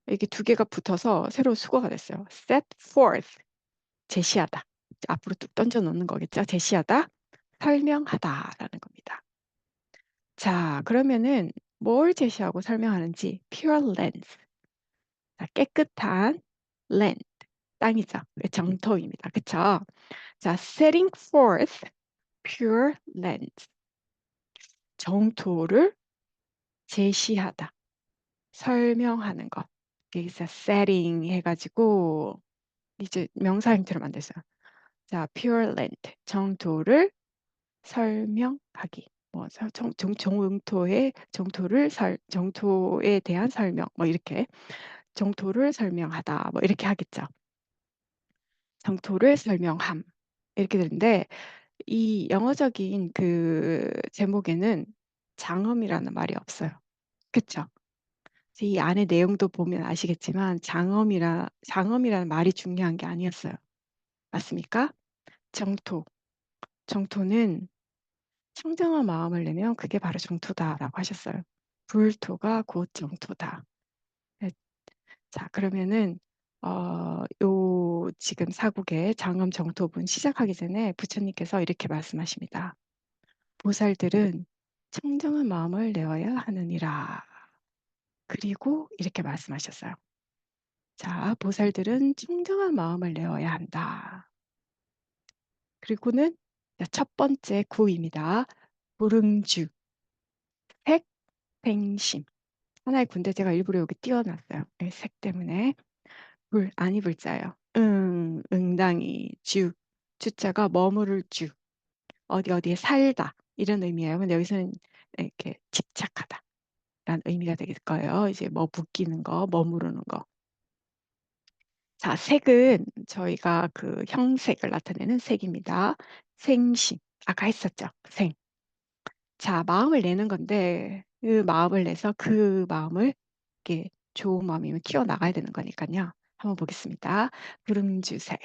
이게 두 개가 붙어서 새로운 수거가 됐어요. set forth, 제시하다. 앞으로 뚝 던져 놓는 거겠죠. 제시하다, 설명하다라는 겁니다. 자, 그러면은 뭘 제시하고 설명하는지 pure lens, 자, 깨끗한 land, 땅이죠. 정토입니다. 그쵸? 자, setting forth pure lens, 정토를 제시하다, 설명하는 것. 여기서 setting 해가지고 이제 명사 형태로 만들었어요. 자, pure land, 정토를 설명하기. 뭐 정토의 정토를 정토에 대한 설명 뭐 이렇게 정토를 설명하다 뭐 이렇게 하겠죠. 정토를 설명함 이렇게 되는데 이 영어적인 그 제목에는 장엄이라는 말이 없어요. 그쵸? 이 안에 내용도 보면 아시겠지만 장엄이라는 말이 중요한 게 아니었어요. 맞습니까? 정토. 정토는 청정한 마음을 내면 그게 바로 정토다라고 하셨어요. 불토가 곧 정토다. 네. 자, 그러면은 요 지금 사국의 장엄 정토분 시작하기 전에 부처님께서 이렇게 말씀하십니다. 보살들은 청정한 마음을 내어야 하느니라. 그리고 이렇게 말씀하셨어요. 자, 보살들은 청정한 마음을 내어야 한다. 그리고는 첫 번째 구입니다. 불응주, 색, 생심. 하나의 군데 제가 일부러 여기 띄워놨어요. 네, 색 때문에. 불, 아니 불자예요. 응당이, 주. 주자가 머무를 주. 어디 어디에 살다. 이런 의미예요. 근데 여기서는 이렇게 집착하다. 라는 의미가 되실 거예요. 이제 뭐 묶이는 거, 머무르는 거. 자, 색은 저희가 그 형색을 나타내는 색입니다. 생심. 아까 했었죠. 생. 자, 마음을 내는 건데 그 마음을 내서 그 마음을 이렇게 좋은 마음이면 키워나가야 되는 거니까요. 한번 보겠습니다. 구름주색.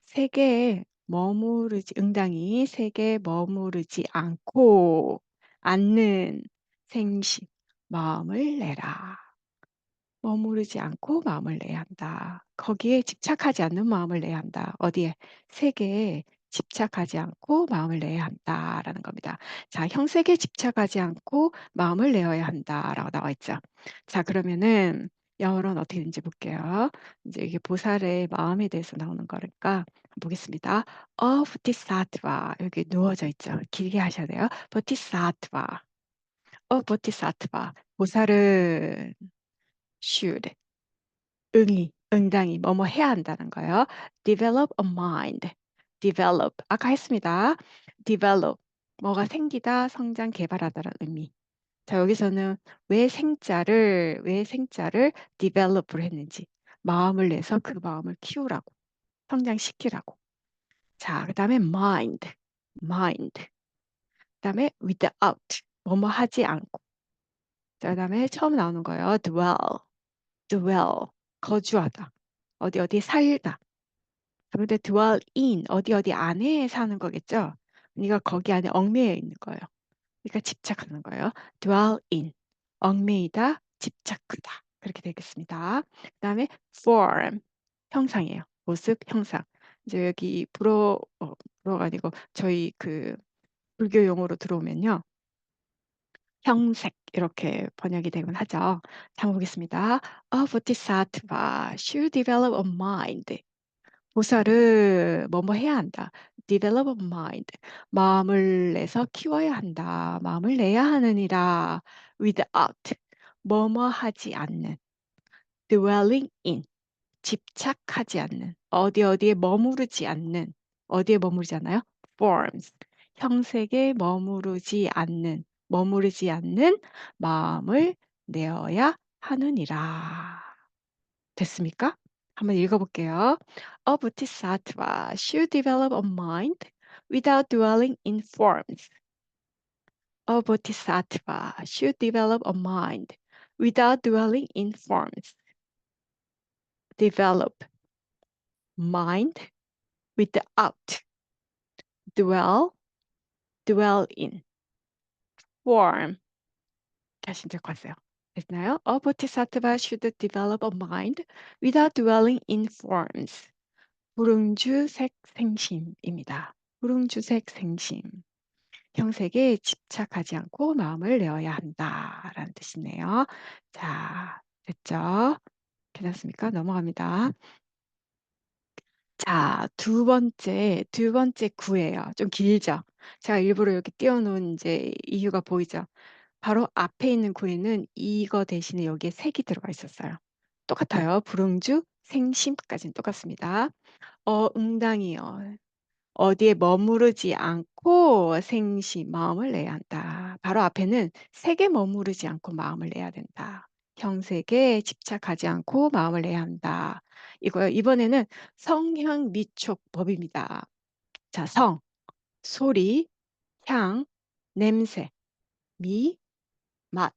색에 머무르지 응당이 색에 머무르지 않고 않는 생심. 마음을 내라. 머무르지 않고 마음을 내야 한다. 거기에 집착하지 않는 마음을 내야 한다. 어디에? 세계에 집착하지 않고 마음을 내야 한다라는 겁니다. 자, 형색에 집착하지 않고 마음을 내어야 한다라고 나와 있죠. 자, 그러면은 영어로는 어떻게 되는지 볼게요. 이제 이게 보살의 마음에 대해서 나오는 거니까 보겠습니다. 보티사트바 여기 누워져 있죠. 길게 하셔야 돼요. 보티사트바, 보티사트바 보살은 should 응당이 뭐뭐 해야 한다는 거예요. develop a mind. develop 아까 했습니다. develop 뭐가 생기다, 성장, 개발하다라는 의미. 자, 여기서는 왜 생자를 develop를 했는지 마음을 내서 그 마음을 키우라고 성장시키라고. 자, 그다음에 mind. 그다음에 without 뭐뭐 하지 않고. 자, 그다음에 처음 나오는 거예요. dwell 거주하다. 어디 어디 살다. 그런데 dwell in 어디 어디 안에 사는 거겠죠. 그러니까 거기 안에 얽매여 있는 거예요. 그러니까 집착하는 거예요. dwell in 얽매이다, 집착하다 그렇게 되겠습니다. 그다음에 form 형상이에요. 모습, 형상. 이제 여기 불어가 아니고 저희 그 불교 용어로 들어오면요. 형색 이렇게 번역이 되곤 하죠. 한번 보겠습니다. A bodhisattva should develop a mind. 보살은 뭐뭐 해야 한다. develop a mind. 마음을 내서 키워야 한다. 마음을 내야 하느니라. without. 뭐뭐 하지 않는. dwelling in. 집착하지 않는. 어디 어디에 머무르지 않는. 어디에 머무르지 않아요? forms. 형색에 머무르지 않는 마음을 내어야 하느니라. 됐습니까? 한번 읽어볼게요. A bodhisattva should develop a mind without dwelling in forms. A bodhisattva should develop a mind without dwelling in forms. Develop mind without dwell in form. 다시 이제 가세요. 됐나요? A bodhisattva should develop a mind without dwelling in forms. 불응주색 생심입니다. 불응주색 생심. 형색에 집착하지 않고 마음을 내어야 한다라는 뜻이네요. 자, 됐죠? 괜찮습니까? 넘어갑니다. 자, 두 번째 구예요. 좀 길죠? 제가 일부러 이렇게 띄워 놓은 이제 이유가 보이죠? 바로 앞에 있는 구에는 이거 대신에 여기에 색이 들어가 있었어요. 똑같아요. 불응주, 생심까지는 똑같습니다. 응당이요. 어디에 머무르지 않고 생시 마음을 내야 한다. 바로 앞에는 색에 머무르지 않고 마음을 내야 된다. 형색에 집착하지 않고 마음을 내야 한다. 이거요. 이번에는 성향 미촉법입니다. 자, 성, 소리, 향, 냄새, 미, 맛,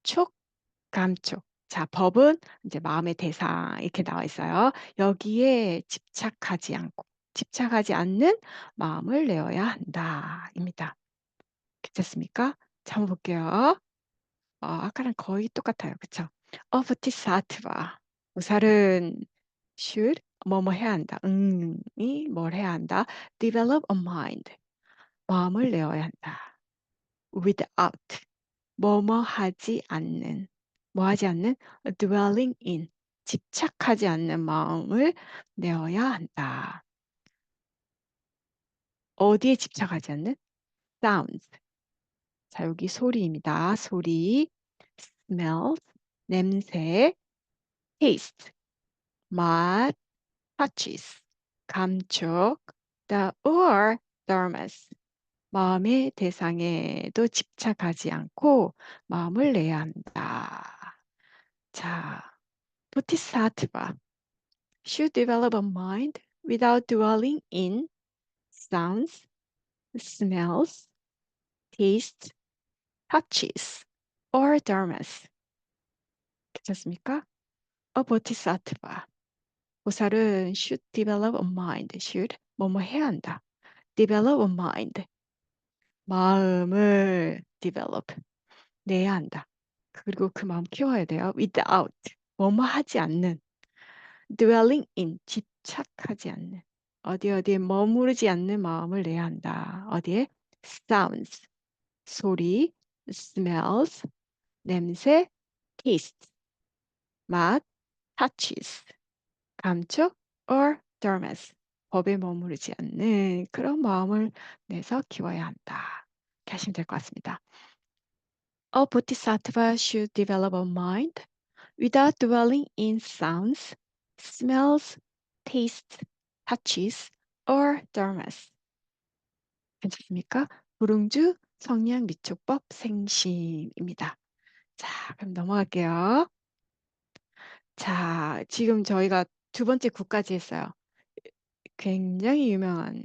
촉, 감촉. 자, 법은 이제 마음의 대상 이렇게 나와 있어요. 여기에 집착하지 않는 마음을 내어야 한다입니다. 괜찮습니까? 자, 한번 볼게요. 아까랑 거의 똑같아요. 그쵸? bodhisattva. 보살은 should 뭐뭐 해야 한다. 이 뭘 해야 한다. develop a mind. 마음을 내어야 한다. without 뭐뭐 하지 않는, 뭐 하지 않는, dwelling in, 집착하지 않는 마음을 내어야 한다. 어디에 집착하지 않는? sounds. 자, 여기 소리입니다. 소리, smells, 냄새, taste, 맛, touches, 감촉, or dharmas. 마음의 대상에도 집착하지 않고 마음을 내야 한다. 자, bodhisattva should develop a mind without dwelling in sounds, smells, tastes, touches, or dharmas. 괜찮습니까? A bodhisattva. 보살은 should develop a mind. should 뭐뭐 해야 한다. develop a mind. 마음을 develop 내야 한다. 그리고 그 마음 키워야 돼요. without 뭐뭐 하지 않는 dwelling in 집착하지 않는 어디 어디에 머무르지 않는 마음을 내야 한다. 어디에? sounds 소리, smells 냄새, taste 맛, touches 감촉 or dharmas 법에 머무르지 않는 그런 마음을 내서 키워야 한다. 이렇게 하시면 될 것 같습니다. A bodhisattva should develop a mind without dwelling in sounds, smells, tastes, touches, or dharmas. 괜찮습니까? 불응주 성량 미촉법 생심입니다. 자, 그럼 넘어갈게요. 자, 지금 저희가 두 번째 구까지 했어요. 굉장히 유명한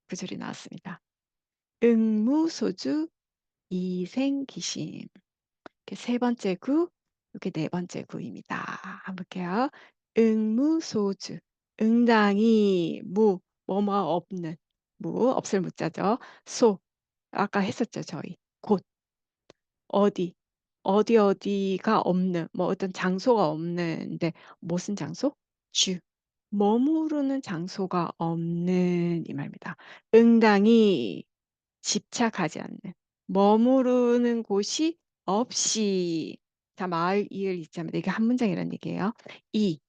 구절이 나왔습니다. 응무소주 이생기심. 이렇게 세 번째 구, 이렇게 네 번째 구입니다. 한번 볼게요. 응무소주. 응당이 뭐뭐 없는. 없을 무자죠. 아까 했었죠, 저희. 곳, 어디가 없는, 뭐 어떤 장소가 없는데, 무슨 장소? 주. 머무르는 장소가 없는 이 말입니다. 응당이 집착하지 않는, 머무르는 곳이 없이. 자, 마을, 이을, 이자입니다. 이게 한 문장이라는 얘기예요. 이,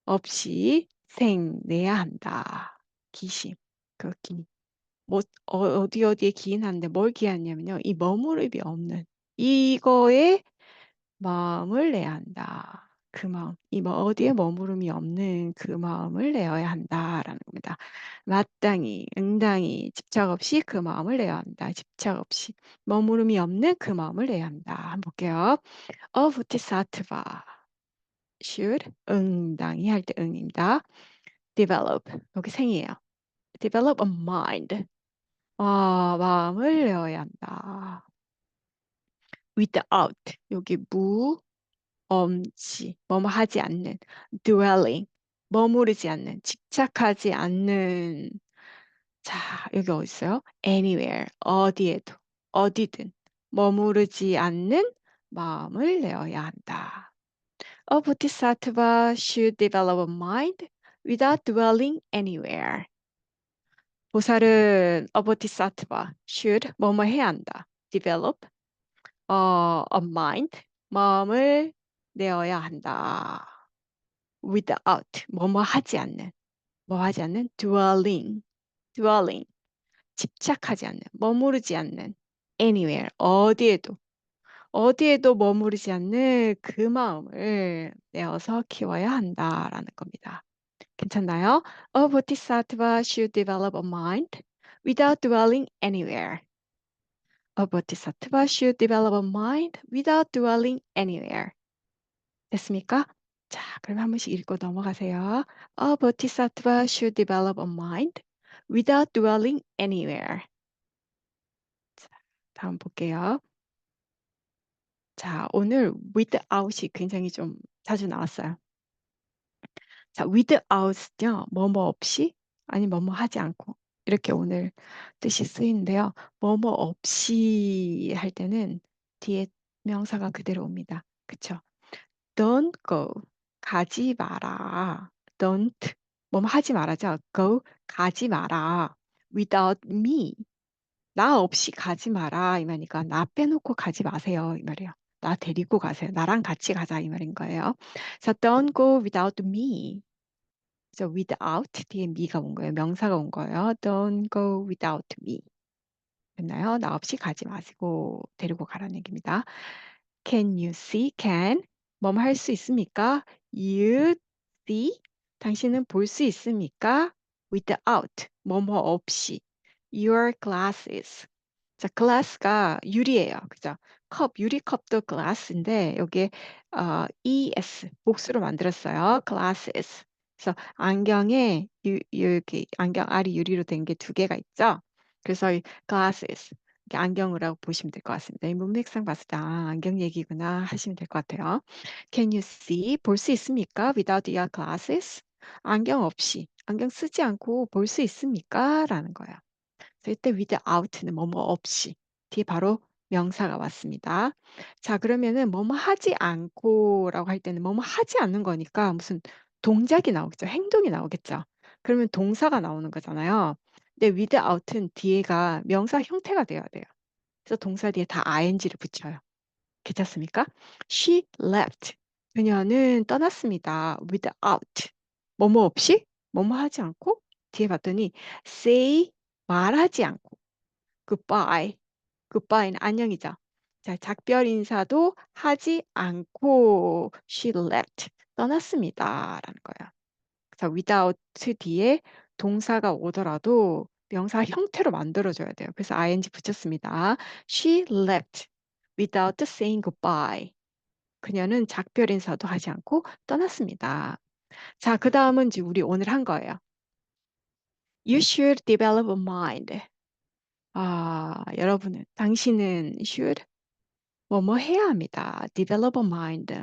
없이 생, 내야 한다. 기심, 그 기. 뭐 어디 어디에 기인하는데 뭘 기하냐면요. 이 머무름이 없는 이거에 마음을 내야 한다. 그 마음, 이 뭐 어디에 머무름이 없는 그 마음을 내어야 한다라는 겁니다. 마땅히, 응당히, 집착 없이 그 마음을 내야 한다. 집착 없이 머무름이 없는 그 마음을 내야 한다. 한번 볼게요. A bodhisattva should, 응당히 할 때 응입니다. Develop, 여기 생이에요. Develop a mind. 마음을 내어야 한다. Without, 여기 무, 엄지, 뭐뭐 하지 않는, dwelling, 머무르지 않는, 집착하지 않는. 자, 여기 어디 있어요? Anywhere, 어디에도, 어디든, 머무르지 않는 마음을 내어야 한다. A bodhisattva should develop a mind without dwelling anywhere. 보살은 a bodhisattva should, 뭐뭐 해야 한다. develop, a mind, 마음을 내어야 한다. without, 뭐뭐 하지 않는, 뭐 하지 않는, dwelling, 집착하지 않는, 머무르지 않는, anywhere, 어디에도 머무르지 않는 그 마음을 내어서 키워야 한다라는 겁니다. 괜찮나요? A bodhisattva should develop a mind without dwelling anywhere. A bodhisattva should develop a mind without dwelling anywhere. 됐습니까? 자, 그럼 한 번씩 읽고 넘어가세요. A bodhisattva should develop a mind without dwelling anywhere. 자, 다음 볼게요. 자, 오늘 without이 굉장히 좀 자주 나왔어요. 자, without은요, 뭐뭐 없이, 아니 뭐뭐 하지 않고, 이렇게 오늘 뜻이 쓰이는데요. 뭐뭐 없이 할 때는 뒤에 명사가 그대로 옵니다. 그쵸? Don't go, 가지 마라. Don't, 뭐뭐 하지 말아죠. Go, 가지 마라. Without me, 나 없이 가지 마라 이 말이니까 나 빼놓고 가지 마세요 이 말이에요. 나 데리고 가세요. 나랑 같이 가자 이 말인 거예요. So don't go without me. 그래서 without 뒤에 me가 온 거예요. 명사가 온 거예요. Don't go without me. 됐나요? 나 없이 가지 마시고 데리고 가라는 얘기입니다. Can you see? Can 뭐뭐 할 수 있습니까? You see? 당신은 볼 수 있습니까? Without 뭐뭐 없이 your glasses. 자, glass가 유리예요. 그죠? 컵, 유리컵도 glass인데 여기에 es 복수로 만들었어요. glasses. 그래서 안경에 이렇게 안경 알이 유리로 된 게 두 개가 있죠. 그래서 이 glasses 이게 안경이라고 보시면 될 것 같습니다. 이 문맥상 봤을 때 안경 얘기구나 하시면 될 것 같아요. Can you see? 볼 수 있습니까? Without your glasses? 안경 없이, 안경 쓰지 않고 볼 수 있습니까? 라는 거예요. 그래서 이때 without는 뭐뭐 없이 뒤에 바로 명사가 왔습니다. 자, 그러면은 뭐뭐 하지 않고라고 할 때는 뭐뭐 하지 않는 거니까 무슨 동작이 나오겠죠. 행동이 나오겠죠. 그러면 동사가 나오는 거잖아요. 근데 without은 뒤에가 명사 형태가 돼야 돼요. 그래서 동사 뒤에 다 ing를 붙여요. 괜찮습니까? She left. 그녀는 떠났습니다. without. 뭐뭐 없이, 뭐뭐 하지 않고, 뒤에 봤더니 say, 말하지 않고, goodbye. goodbye는 안녕이죠. 자, 작별 인사도 하지 않고 she left. 떠났습니다. 라는 거예요. 자, without 뒤에 동사가 오더라도 명사 형태로 만들어줘야 돼요. 그래서 ing 붙였습니다. She left without saying goodbye. 그녀는 작별 인사도 하지 않고 떠났습니다. 자, 그 다음은 이제 우리 오늘 한 거예요. You should develop a mind. 여러분은, 당신은 should 뭐뭐 해야 합니다. develop a mind.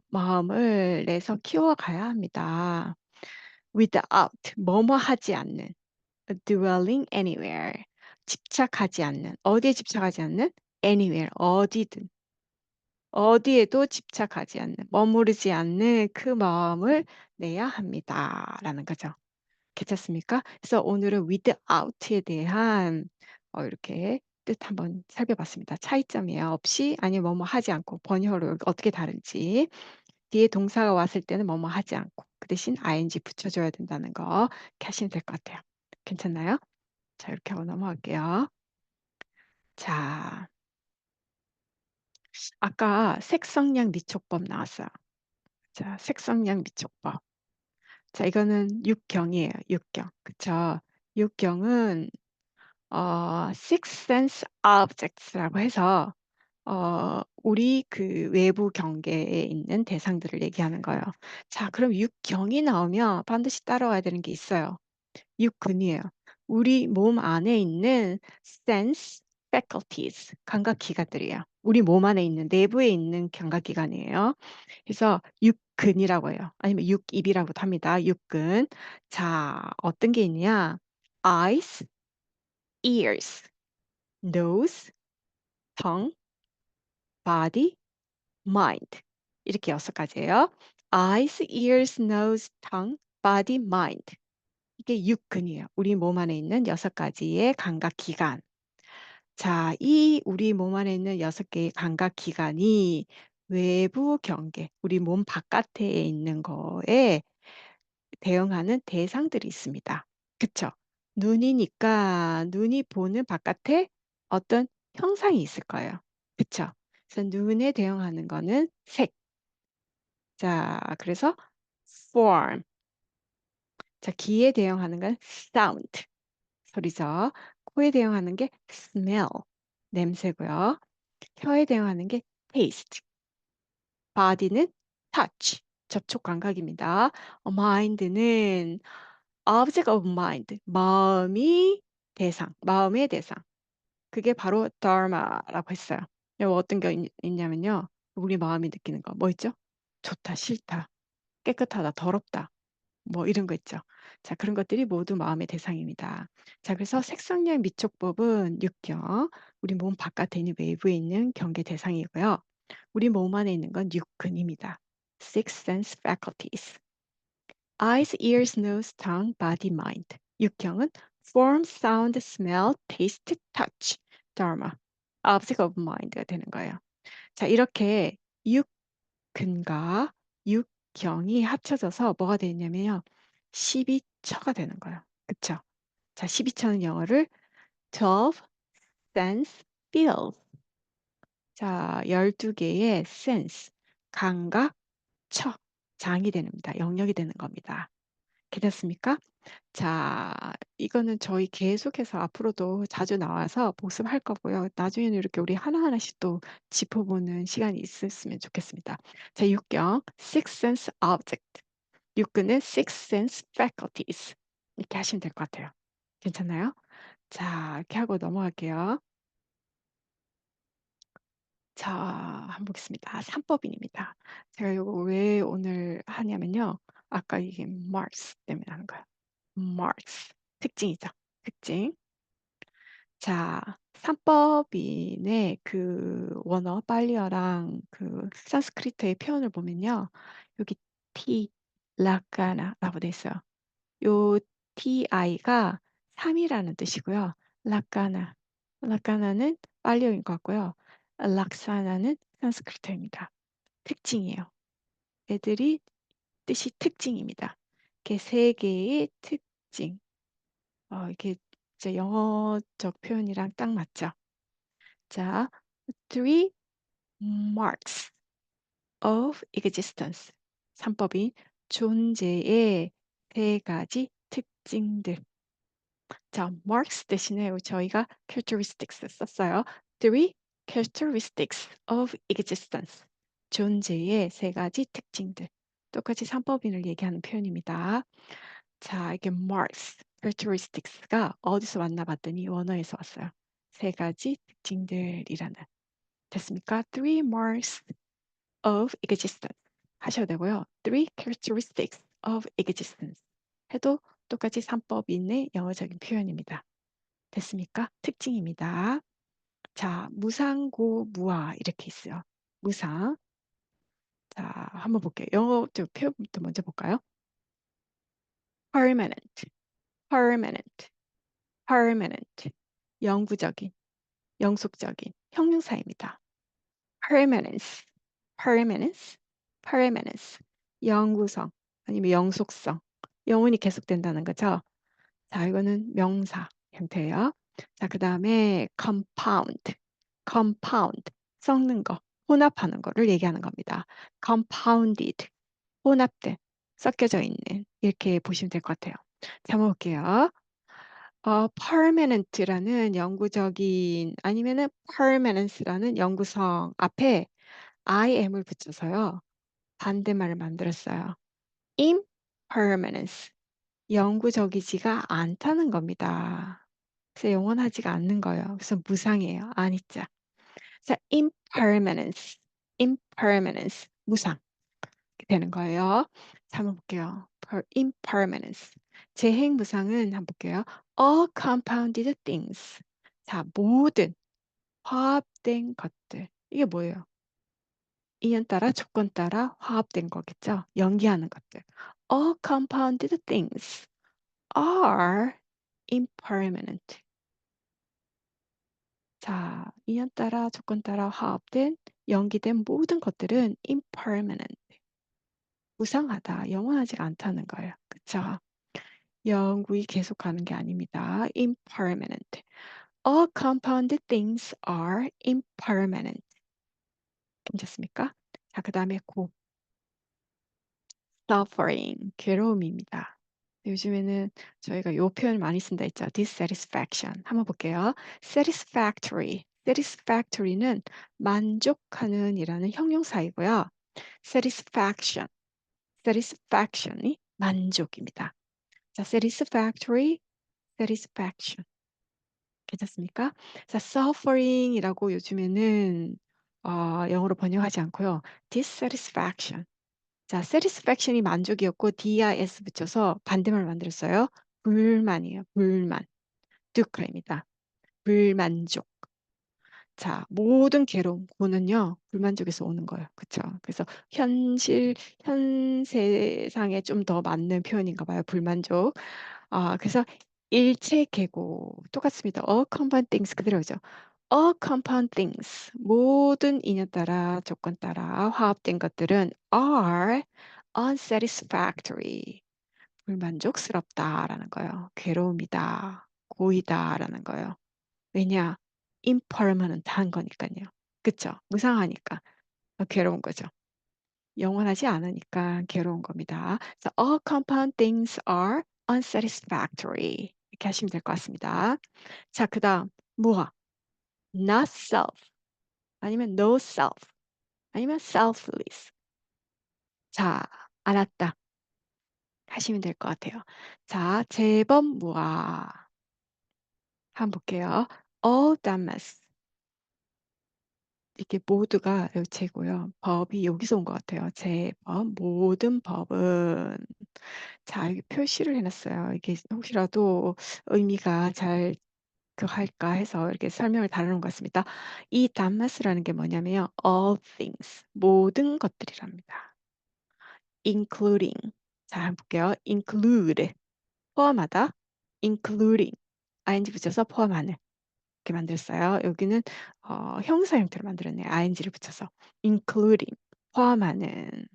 마음을 내서 키워가야 합니다. without, 뭐뭐 하지 않는. dwelling anywhere. 집착하지 않는. 어디에 집착하지 않는? anywhere, 어디든. 어디에도 집착하지 않는, 머무르지 않는 그 마음을 내야 합니다."라는 거죠. 괜찮습니까? 그래서 오늘은 without에 대한 이렇게 뜻 한번 살펴봤습니다. 차이점이에요. 없이 아니면 뭐뭐 하지 않고 번역어로 어떻게 다른지. 뒤에 동사가 왔을 때는 뭐뭐 하지 않고 그 대신 ing 붙여 줘야 된다는 거 이렇게 하시면 될 것 같아요. 괜찮나요? 자 이렇게 하고 넘어갈게요. 자 아까 색성량 미촉법 나왔어요. 자 색성량 미촉법. 자 이거는 육경이에요, 육경. 그쵸? 육경은 six sense objects라고 해서 우리 그 외부 경계에 있는 대상들을 얘기하는 거예요. 자 그럼 육경이 나오면 반드시 따라와야 되는 게 있어요. 육근이에요. 우리 몸 안에 있는 sense faculties 감각 기관들이에요. 우리 몸 안에 있는 내부에 있는 감각 기관이에요. 그래서 육근이라고 해요. 아니면 육입이라고도 합니다. 육근. 자 어떤 게 있냐? eyes, ears, nose, tongue, body, mind. 이렇게 6가지예요. eyes, ears, nose, tongue, body, mind. 이게 육근이에요. 우리 몸 안에 있는 6가지의 감각 기관. 자, 이 우리 몸 안에 있는 6개의 감각 기관이 외부 경계, 우리 몸 바깥에 있는 거에 대응하는 대상들이 있습니다. 그쵸? 눈이니까 눈이 보는 바깥에 어떤 형상이 있을 거예요. 그쵸? 그래서 눈에 대응하는 거는 색. 자, 그래서 form. 자, 귀에 대응하는 건 sound. 소리죠. 코에 대응하는 게 smell. 냄새고요. 혀에 대응하는 게 taste. body는 touch. 접촉 감각입니다. mind는 object of mind. 마음이 대상, 마음의 대상. 그게 바로 dharma라고 했어요. 여기 어떤 게 있냐면요. 우리 마음이 느끼는 거. 뭐 있죠? 좋다, 싫다, 깨끗하다, 더럽다. 뭐 이런 거 있죠. 자 그런 것들이 모두 마음의 대상입니다. 자 그래서 색상열 미촉법은 육경, 우리 몸 바깥에 있는 외부에 있는 경계 대상이고요. 우리 몸 안에 있는 건 육근입니다. Six sense faculties. Eyes, ears, nose, tongue, body, mind. 육경은 form, sound, smell, taste, touch, dharma, object of mind가 되는 거예요. 자 이렇게 육근과 육경이 합쳐져서 뭐가 되냐면요. 12처가 되는 거예요. 그쵸? 자 12처는 영어를 12 sense fields. 자 12개의 sense, 감각, 처, 장이 됩니다. 영역이 되는 겁니다. 괜찮습니까? 자 이거는 저희 계속해서 앞으로도 자주 나와서 복습할 거고요. 나중에는 이렇게 우리 하나하나씩 또 짚어보는 시간이 있었으면 좋겠습니다. 자 육경 six sense object. 육근은 six sense faculties. 이렇게 하시면 될 것 같아요. 괜찮나요? 자 이렇게 하고 넘어갈게요. 자 한번 보겠습니다. 3법인입니다. 제가 이거 왜 오늘 하냐면요. 아까 이게 marks 때문에 하는 거예요. marks 특징이죠. 특징. 자 삼법인의 그 원어 빨리어랑 그 산스크리트의 표현을 보면요. 여기 티 라카나라고 돼 있어요. 요 ti가 3 이라는 뜻이고요. 라카나, 라카나는 빨리어인 것 같고요. 락사나는 산스크리트어입니다. 특징이에요. 애들이 뜻이 특징입니다. 이렇게 세 개의 특징. 이게 진짜 영어적 표현이랑 딱 맞죠? 자, three marks of existence. 삼법인 존재의 세 가지 특징들. 자, marks 대신에 저희가 characteristics 썼어요. Three characteristics of existence. 존재의 세 가지 특징들. 똑같이 삼법인을 얘기하는 표현입니다. 자, 이게 marks, characteristics가 어디서 왔나 봤더니 원어에서 왔어요. 세 가지 특징들이라는. 됐습니까? Three marks of existence 하셔도 되고요. Three characteristics of existence 해도 똑같이 삼법인의 영어적인 표현입니다. 됐습니까? 특징입니다. 자, 무상고무아 이렇게 있어요. 무상. 자, 한번 볼게요. 영어 저 표현부터 먼저 볼까요? permanent, permanent, permanent. 영구적인, 영속적인 형용사입니다. permanence, permanence, permanence. 영구성 아니면 영속성. 영원히 계속된다는 거죠. 자, 이거는 명사 형태예요. 자, 그다음에 compound, compound. 섞는 거, 혼합하는 거를 얘기하는 겁니다. compounded. 혼합된, 섞여져 있는 이렇게 보시면 될 것 같아요. 자, 한번 볼게요. permanent라는 영구적인 아니면은 permanence라는 영구성 앞에 im을 붙여서요. 반대말을 만들었어요. impermanence. 영구적이지가 않다는 겁니다. 그래서 영원하지가 않는 거예요. 그래서 무상이에요. 아니자. 자, impermanence. impermanence. 무상. 이렇게 되는 거예요. 자, 한번 볼게요. impermanence. 재행무상은 한번 볼게요. all compounded things. 자, 모든 화합된 것들. 이게 뭐예요? 인연 따라 조건 따라 화합된 거겠죠? 연기하는 것들. all compounded things are impermanent. 자, 인연 따라 조건 따라 화합된 연기된 모든 것들은 impermanent. 무상하다, 영원하지 않다는 거예요. 그쵸? 영구히 계속하는 게 아닙니다. impermanent. All compounded things are impermanent. 괜찮습니까? 자, 그 다음에 suffering, 괴로움입니다. 요즘에는 저희가 요 표현을 많이 쓴다 했죠. dissatisfaction. 한번 볼게요. satisfactory. satisfactory는 만족하는 이라는 형용사이고요. satisfaction. satisfaction이 만족입니다. 자, satisfactory, satisfaction. 괜찮습니까? 자, suffering이라고 요즘에는 영어로 번역하지 않고요. dissatisfaction. 자, satisfaction이 만족이었고 dis 붙여서 반대말 만들었어요. 불만이에요. 불만. 두크입니다. 불만족. 자, 모든 괴로움, 고는요, 불만족에서 오는 거예요. 그쵸? 그래서 현 세상에 좀 더 맞는 표현인가 봐요. 불만족. 그래서 일체계고 똑같습니다. all compound things 그대로죠. all compound things 모든 인연 따라 조건 따라 화합된 것들은 are unsatisfactory 불만족스럽다라는 거예요. 괴로움이다, 고이다라는 거예요. 왜냐? impermanent한 거니까요. 그쵸? 무상하니까 괴로운 거죠. 영원하지 않으니까 괴로운 겁니다. So all compound things are unsatisfactory. 이렇게 하시면 될 것 같습니다. 자, 그다음 무화, not self, 아니면 no self, 아니면 selfless. 자, 알았다 하시면 될 것 같아요. 자, 재범 무화 한번 볼게요. all damas 이게 모두가 열체고요. 법이 여기서 온 것 같아요. 재법 모든 법은 자, 여기 표시를 해 놨어요. 이게 혹시라도 의미가 잘 할까 해서 이렇게 설명을 달아 놓은 것 같습니다. 이 단마스라는 게 뭐냐면요. all things 모든 것들이랍니다. including 자, 한번 볼게요. include 포함하다 including ing 붙여서 포함하는 이렇게 만들었어요. 여기는 형사 형태로 만들었네요. ing를 붙여서 including 포함하는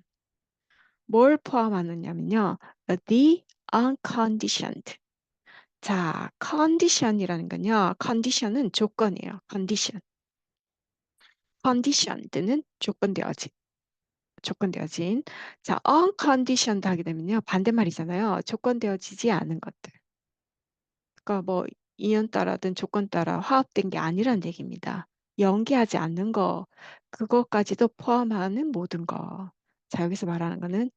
뭘 포함하느냐면요. the unconditioned 자, condition이라는 건요. condition은 조건이에요. condition. conditioned는 조건되어진. 조건되어진. 자, unconditioned 하게 되면요. 반대말이잖아요. 조건되어지지 않은 것들. 그러니까 뭐 인연 따라든 조건 따라 화합된 게 아니란 얘기입니다. 연기하지 않는 거, 그것까지도 포함하는 모든 거. 자, 여기서 말하는 거는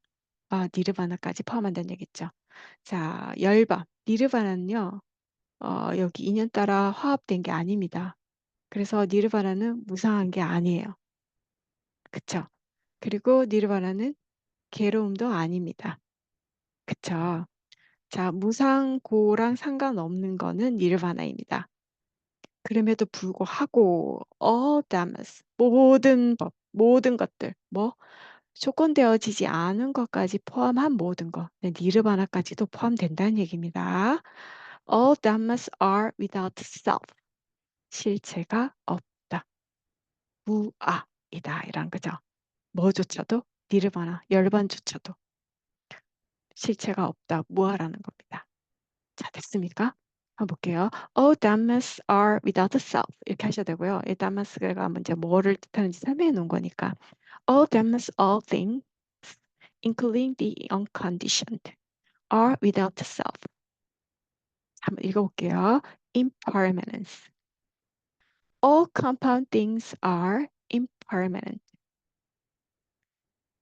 니르바나까지 포함한다는 얘기죠. 자, 열반. 니르바나는요. 여기 인연 따라 화합된 게 아닙니다. 그래서 니르바나는 무상한 게 아니에요. 그쵸? 그리고 니르바나는 괴로움도 아닙니다. 그쵸? 자, 무상고랑 상관없는 거는 니르바나입니다. 그럼에도 불구하고 all dhammas 모든 법 모든 것들. 뭐 조건되어지지 않은 것까지 포함한 모든 것. 네, 니르바나까지도 포함된다는 얘기입니다. All dhammas are without self. 실체가 없다. 무아이다. 이란 거죠. 뭐조차도 니르바나, 열반조차도 실체가 없다. 무아라는 겁니다. 자, 됐습니까? 한번 볼게요. All dhammas are without self. 이렇게 하셔야 되고요. 이 dhammas가 먼저 뭐를 뜻하는지 설명해 놓은 거니까. All dhammas, all things, including the unconditioned, are without self. 한번 읽어볼게요. Impermanence. All compound things are impermanent.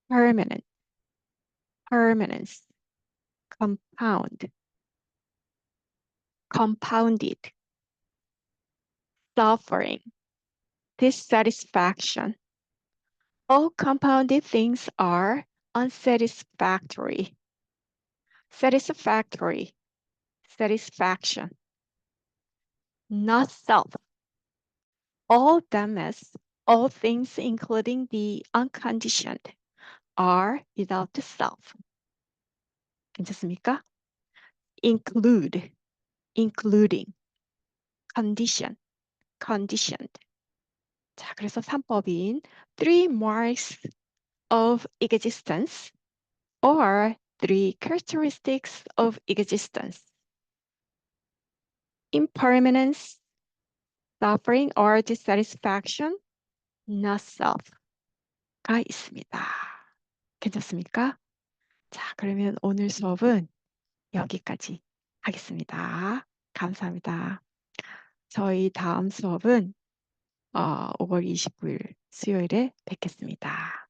Permanent, permanence, compound, compounded, suffering, dissatisfaction. All compounded things are unsatisfactory. Satisfactory, satisfaction, not self. All dhammas, all things including the unconditioned, are without the self. 괜찮습니까? Include, including, condition, conditioned. 자, 그래서 3법인 three marks of existence or three characteristics of existence. Impermanence, suffering or dissatisfaction, not self가 있습니다. 괜찮습니까? 자, 그러면 오늘 수업은 여기까지 하겠습니다. 감사합니다. 저희 다음 수업은 5월 29일 수요일에 뵙겠습니다.